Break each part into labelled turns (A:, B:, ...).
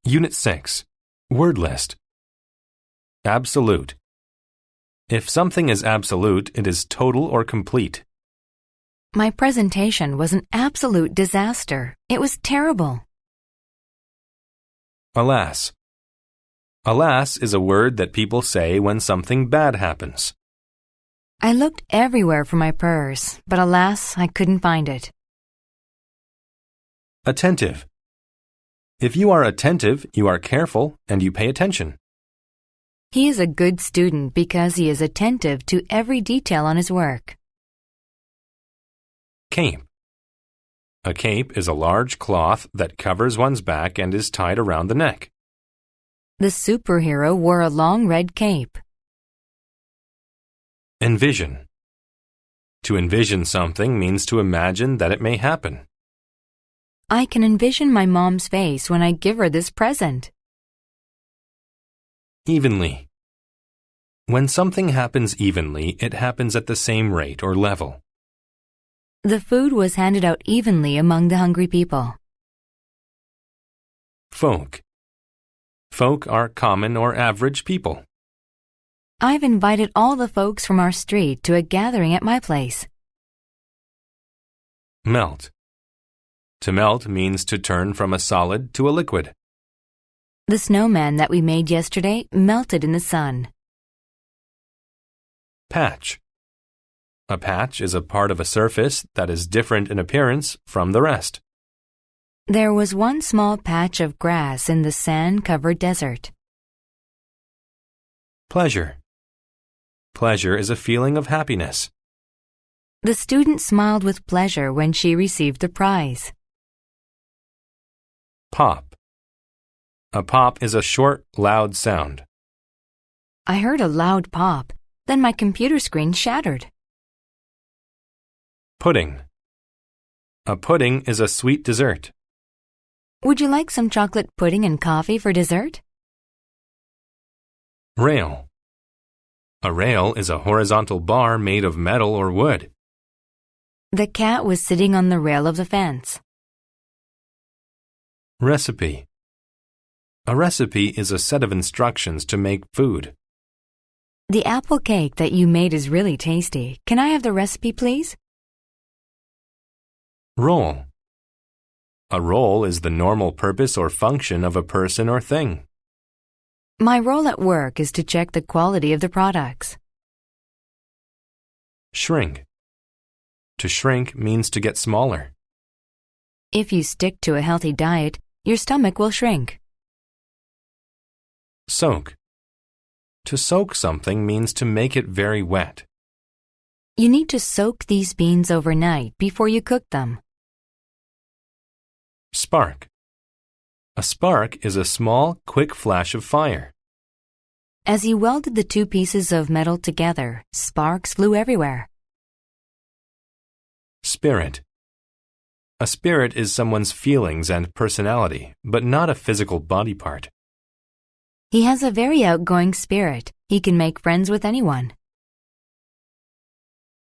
A: Unit 6. Word list. Absolute. If something is absolute, it is total or complete.
B: My presentation was an absolute disaster. It was terrible.
A: Alas. Alas is a word that people say when something bad happens.
B: I looked everywhere for my purse, but alas, I couldn't find it.
A: Attentive. If you are attentive, you are careful and you pay attention.
B: He is a good student because he is attentive to every detail on his work.
A: Cape. A cape is a large cloth that covers one's back and is tied around the neck.
B: The superhero wore a long red cape.
A: Envision. To envision something means to imagine that it may happen.
B: I can envision my mom's face when I give her this present.
A: Evenly. When something happens evenly, it happens at the same rate or level.
B: The food was handed out evenly among the hungry people.
A: Folk. Folk are common or average people.
B: I've invited all the folks from our street to a gathering at my place.
A: Melt. To melt means to turn from a solid to a liquid.
B: The snowman that we made yesterday melted in the sun.
A: Patch. A patch is a part of a surface that is different in appearance from the rest.
B: There was one small patch of grass in the sand-covered desert.
A: Pleasure. Pleasure is a feeling of happiness.
B: The student smiled with pleasure when she received the prize.
A: Pop. A pop is a short, loud sound.
B: I heard a loud pop, then my computer screen shattered.
A: Pudding. A pudding is a sweet dessert.
B: Would you like some chocolate pudding and coffee for dessert?
A: Rail. A rail is a horizontal bar made of metal or wood.
B: The cat was sitting on the rail of the fence.
A: Recipe. A recipe is a set of instructions to make food.
B: The apple cake that you made is really tasty. Can I have the recipe, please?
A: Role. A role is the normal purpose or function of a person or thing.
B: My role at work is to check the quality of the products.
A: Shrink. To shrink means to get smaller.
B: If you stick to a healthy diet, your stomach will shrink.
A: Soak. To soak something means to make it very wet.
B: You need to soak these beans overnight before you cook them.
A: Spark. A spark is a small, quick flash of fire.
B: As he welded the two pieces of metal together, sparks flew everywhere.
A: Spirit. A spirit is someone's feelings and personality, but not a physical body part.
B: He has a very outgoing spirit. He can make friends with anyone.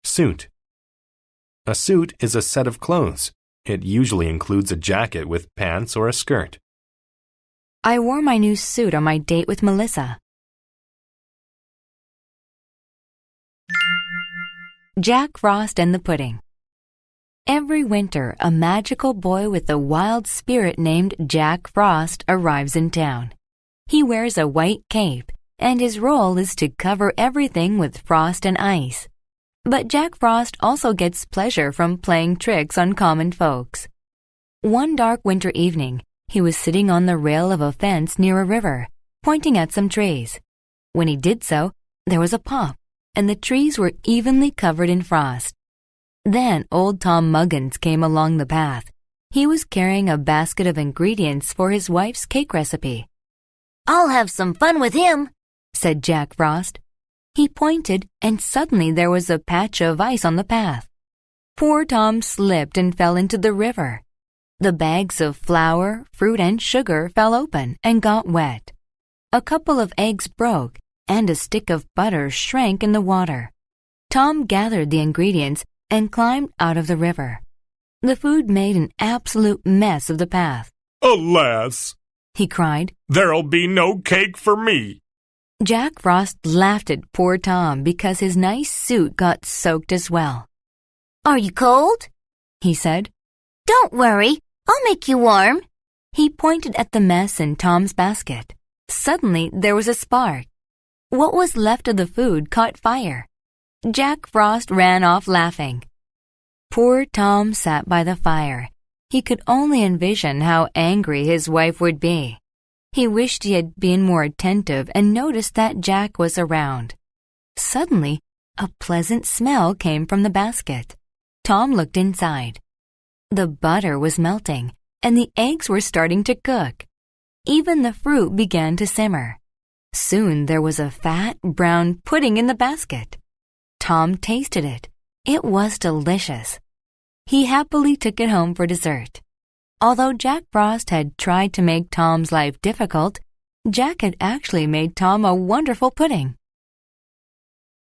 A: Suit. A suit is a set of clothes. It usually includes a jacket with pants or a skirt.
B: I wore my new suit on my date with Melissa. Jack Frost and the Pudding. Every winter, a magical boy with a wild spirit named Jack Frost arrives in town. He wears a white cape, and his role is to cover everything with frost and ice. But Jack Frost also gets pleasure from playing tricks on common folks. One dark winter evening, he was sitting on the rail of a fence near a river, pointing at some trees. When he did so, there was a pop, and the trees were evenly covered in frost. Then old Tom Muggins came along the path. He was carrying a basket of ingredients for his wife's cake recipe. "I'll have some fun with him," said Jack Frost. He pointed, and suddenly there was a patch of ice on the path. Poor Tom slipped and fell into the river. The bags of flour, fruit, and sugar fell open and got wet. A couple of eggs broke, and a stick of butter shrank in the water. Tom gathered the ingredients and climbed out of the river. The food made an absolute mess of the path.
A: Alas!
B: he cried.
A: "There'll be no cake for me."
B: Jack Frost laughed at poor Tom because his nice suit got soaked as well.
C: "Are you cold?"
B: he said.
C: "Don't worry, I'll make you warm."
B: He pointed at the mess in Tom's basket. Suddenly, there was a spark. What was left of the food caught fire. Jack Frost ran off laughing. Poor Tom sat by the fire. He could only envision how angry his wife would be. He wished he had been more attentive and noticed that Jack was around. Suddenly, a pleasant smell came from the basket. Tom looked inside. The butter was melting, and the eggs were starting to cook. Even the fruit began to simmer. Soon there was a fat, brown pudding in the basket. Tom tasted it. It was delicious. He happily took it home for dessert. Although Jack Frost had tried to make Tom's life difficult, Jack had actually made Tom a wonderful pudding.